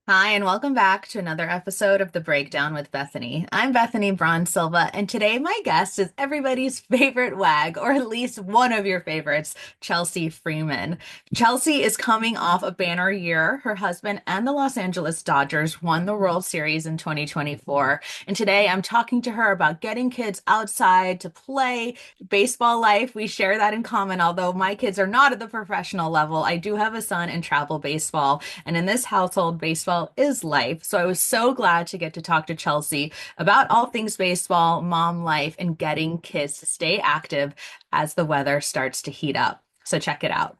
Hi, and welcome back to another episode of The Breakdown with Bethany. I'm Bethany Braun-Silva, and today my guest is everybody's favorite wag, or at least one of your favorites, Chelsea Freeman. Chelsea is coming off a banner year. Her husband and the Los Angeles Dodgers won the World Series in 2024. And today I'm talking to her about getting kids outside to play, baseball life. We share that in common, although my kids are not at the professional level. I do have a son in travel baseball. And in this household, baseball is life. So I was so glad to get to talk to Chelsea about all things baseball, mom life, and getting kids to stay active as the weather starts to heat up. So check it out.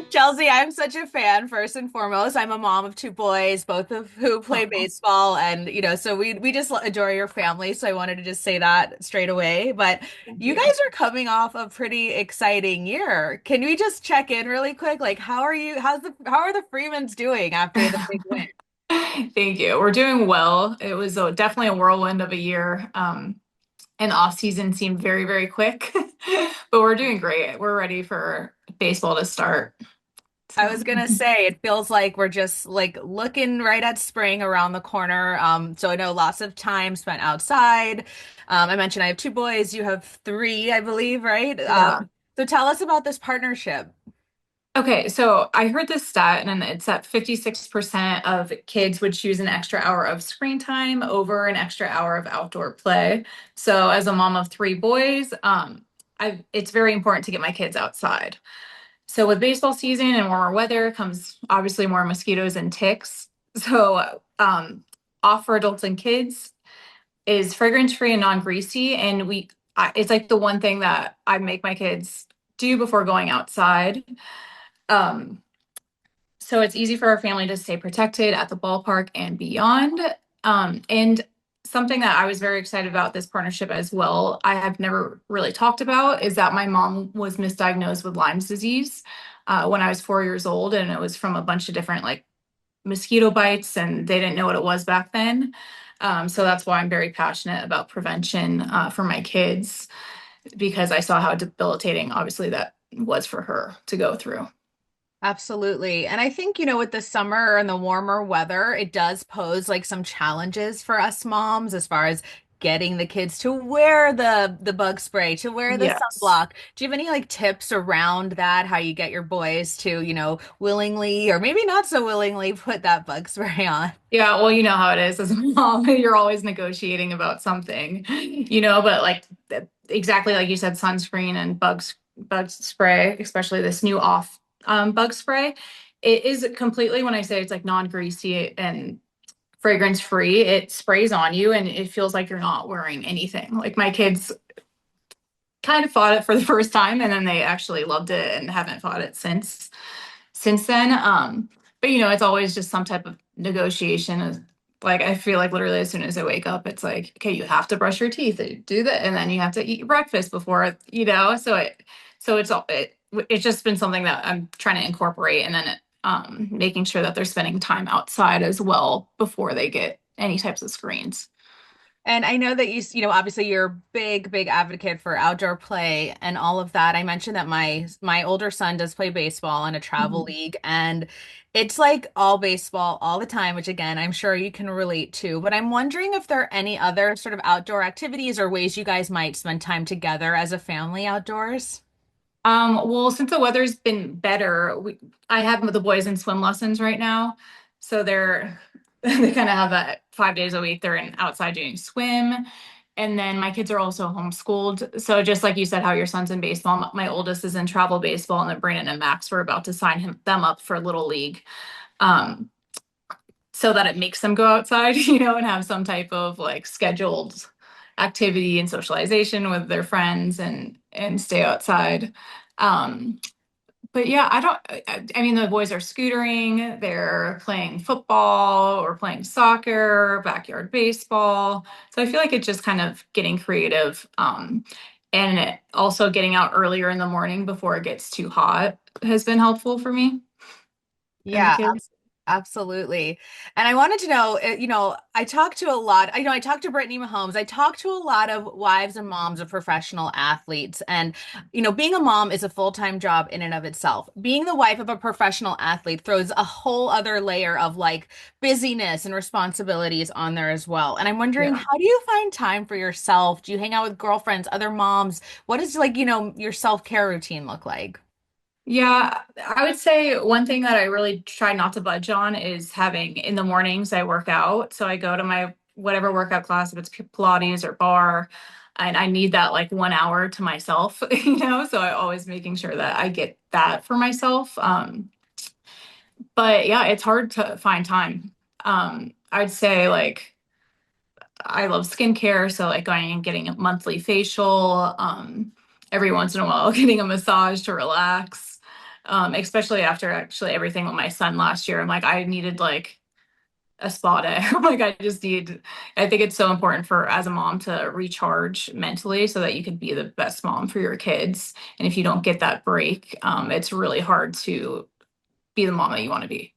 Chelsea, I'm such a fan, first and foremost. I'm a mom of two boys, both of who play Oh, baseball. And, so we just adore your family. So I wanted to just say that straight away. But thank you you. guys are coming off a pretty exciting year. Can we just check in really quick? Like, how are the Freemans doing after the big win? Thank you. We're doing well. It was definitely a whirlwind of a year. And off season seemed very, very quick, but we're doing great. We're ready for baseball to start. I So, was gonna say it feels like we're just like looking right at spring around the corner. So I know lots of time spent outside. I mentioned I have two boys. You have three, I believe, right? yeah. So tell us about this partnership. Okay, so I heard this stat, and it's that 56% of kids would choose an extra hour of screen time over an extra hour of outdoor play. So, as a mom of three boys, it's very important to get my kids outside. So with baseball season and warmer weather comes obviously more mosquitoes and ticks. So off for adults and kids is fragrance free and non-greasy. And it's like the one thing that I make my kids do before going outside. Um, so it's easy for our family to stay protected at the ballpark and beyond. And something that I was very excited about this partnership as well, I have never really talked about, is that my mom was misdiagnosed with Lyme's disease when I was 4 years old, and it was from a bunch of different like mosquito bites, and they didn't know what it was back then. So that's why I'm very passionate about prevention for my kids because I saw how debilitating, obviously, that was for her to go through. Absolutely. And I think, with the summer and the warmer weather, it does pose like some challenges for us moms as far as getting the kids to wear the bug spray, to wear the Yes. sunblock. Do you have any like tips around that, how you get your boys to, willingly or maybe not so willingly put that bug spray on? Yeah, well, you know how it is as a mom. You're always negotiating about something, but like exactly like you said, sunscreen and bug spray, especially this new off bug spray. It is completely, when I say it's like non-greasy and fragrance free, it sprays on you and it feels like you're not wearing anything. Like my kids kind of fought it for the first time and then they actually loved it and haven't fought it since then. But it's always just some type of negotiation. Like I feel like literally as soon as I wake up, it's like, okay, you have to brush your teeth, do that, and then you have to eat your breakfast before, so it's just been something that I'm trying to incorporate, and then making sure that they're spending time outside as well before they get any types of screens. And I know that obviously you're a big, big advocate for outdoor play and all of that. I mentioned that my older son does play baseball in a travel Mhm. league, and it's like all baseball all the time, which again, I'm sure you can relate to. But I'm wondering if there are any other sort of outdoor activities or ways you guys might spend time together as a family outdoors. Well, since the weather's been better, I have the boys in swim lessons right now. So they kind of have that 5 days a week. They're in outside doing swim. And then my kids are also homeschooled. So just like you said, how your son's in baseball, my oldest is in travel baseball, and then Brandon and Max were about to sign them up for Little League. Um, so that it makes them go outside, and have some type of like scheduled activity and socialization with their friends and stay outside. Um, but yeah, I mean, the boys are scootering, they're playing football or playing soccer, backyard baseball. So I feel like it's just kind of getting creative. Also getting out earlier in the morning before it gets too hot has been helpful for me and the Yeah, kids. Absolutely. And I wanted to know, I talked to a lot, I talked to Brittany Mahomes. I talked to a lot of wives and moms of professional athletes. And, being a mom is a full-time job in and of itself. Being the wife of a professional athlete throws a whole other layer of like busyness and responsibilities on there as well. And I'm wondering, Yeah. how do you find time for yourself? Do you hang out with girlfriends, other moms? What does like, your self-care routine look like? Yeah, I would say one thing that I really try not to budge on is having in the mornings I work out. So I go to my whatever workout class, if it's Pilates or bar, and I need that like 1 hour to myself, So I always making sure that I get that for myself. But yeah, it's hard to find time. I'd say like I love skincare, so like going and getting a monthly facial, every once in a while getting a massage to relax. Especially after actually everything with my son last year. I'm like, I needed like a spa day. Like I think it's so important for as a mom to recharge mentally so that you can be the best mom for your kids. And if you don't get that break, it's really hard to be the mom that you want to be.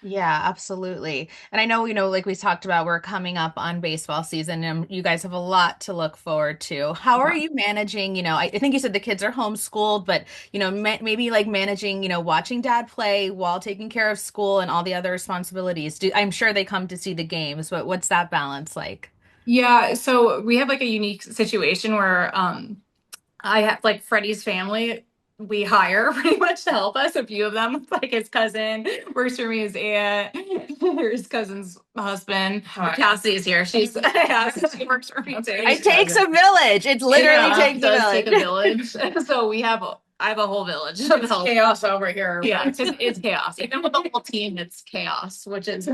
Yeah, absolutely. And I know, like we talked about, we're coming up on baseball season and you guys have a lot to look forward to. How are Yeah. you managing, I think you said the kids are homeschooled, but, maybe like managing, watching dad play while taking care of school and all the other responsibilities. I'm sure they come to see the games, but what's that balance like? Yeah, so we have like a unique situation where I have like Freddie's family. We hire pretty much to help us. A few of them, like his cousin, works for me, his aunt, his cousin's husband. Cassie's here. She's yeah, she works for me too. It takes a village. It literally It takes a does take a village. village. So I have a whole village of help. Chaos over here. Yeah, it's chaos. Even with the whole team, it's chaos, but it's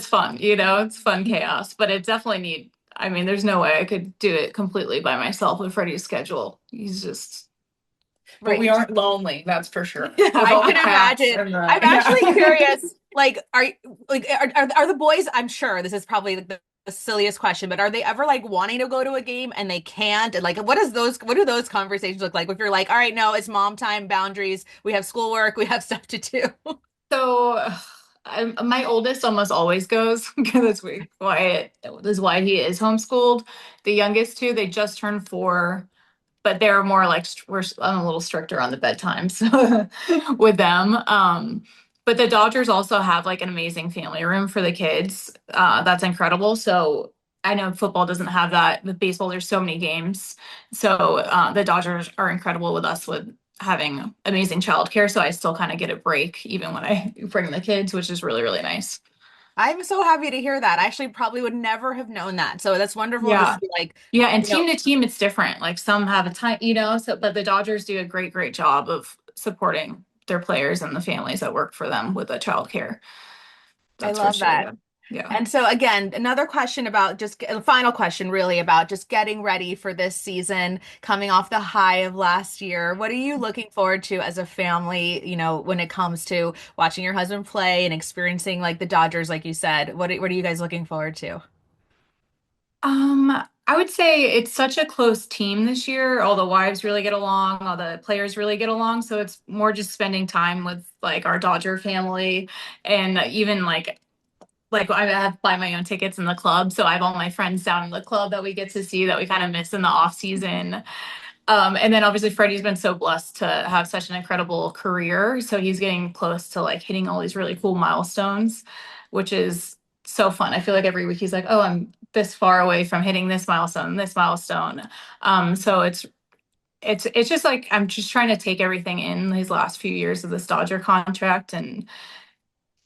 fun, it's fun chaos, but it definitely I mean, there's no way I could do it completely by myself with Freddie's schedule. He's just, but we Right. aren't lonely, that's for sure. I can imagine. I'm actually Yeah. curious. Like, are the boys? I'm sure this is probably like the silliest question, but are they ever like wanting to go to a game and they can't? And like, what do those conversations look like? If you're like, all right, no, it's mom time, boundaries. We have schoolwork, we have stuff to do. So my oldest almost always goes because that's why he is homeschooled. The youngest two, they just turned 4, but they're more like I'm a little stricter on the bedtimes with them. But the Dodgers also have like an amazing family room for the kids. That's incredible. So I know football doesn't have that. With baseball, there's so many games. So the Dodgers are incredible with us with having amazing childcare. So I still kind of get a break even when I bring the kids, which is really, really nice. I'm so happy to hear that. I actually probably would never have known that. So that's wonderful to Yeah. see. Like, Yeah, and you know, team to team, it's different. Like some have a time, so but the Dodgers do a great, great job of supporting their players and the families that work for them with the childcare. I That's for love sure. that. Yeah. Yeah. And so again, another question about just a final question really about just getting ready for this season, coming off the high of last year. What are you looking forward to as a family, when it comes to watching your husband play and experiencing like the Dodgers, like you said? What are you guys looking forward to? I would say it's such a close team this year. All the wives really get along, all the players really get along. So it's more just spending time with like our Dodger family and even like I have buy my own tickets in the club. So I have all my friends down in the club that we get to see that we kind of miss in the off season. And then obviously Freddie's been so blessed to have such an incredible career. So he's getting close to like hitting all these really cool milestones, which is so fun. I feel like every week he's like, oh, I'm this far away from hitting this milestone, this milestone. So it's just like I'm just trying to take everything in these last few years of this Dodger contract and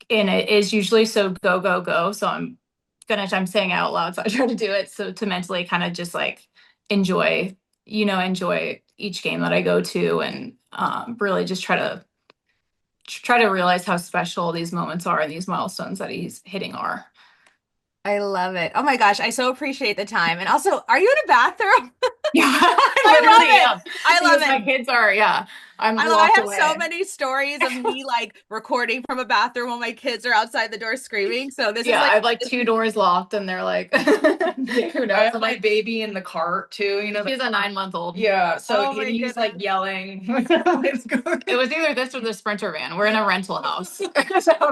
it is usually so go, go, go. So I'm saying it out loud. So I try to do it. So to mentally kind of just like enjoy, enjoy each game that I go to and really just try to realize how special these moments are and these milestones that he's hitting are. I love it. Oh my gosh, I so appreciate the time. And also, are you in a bathroom? Yeah, I I literally love am. it. I love Because my it. kids are, yeah, I'm I locked have so away. many stories of me like recording from a bathroom while my kids are outside the door screaming. So this is Yeah, like, I have like two doors locked and they're like, who I knows? have I'm my like, baby in the cart too, he's a 9 month old. Yeah, so oh my he's like goodness. yelling. It's going. It was either this or the Sprinter van. We're in a rental house.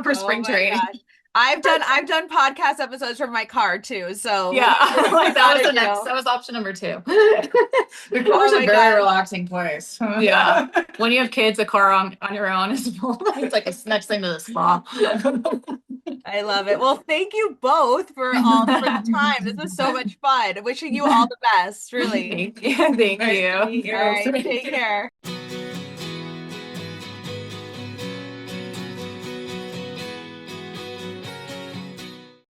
For Oh spring my training. gosh. I've done podcast episodes from my car too. So Yeah, like that not was a the next. deal. That was option number two. The Oh car's a my very gosh. relaxing place. Yeah, when you have kids, a car on your own is it's like a next thing to the spa. I love it. Well, thank you both for the time. This was so much fun. Wishing you all the best, really. Thank you. Thank Nice to you. meet All you. right, take care.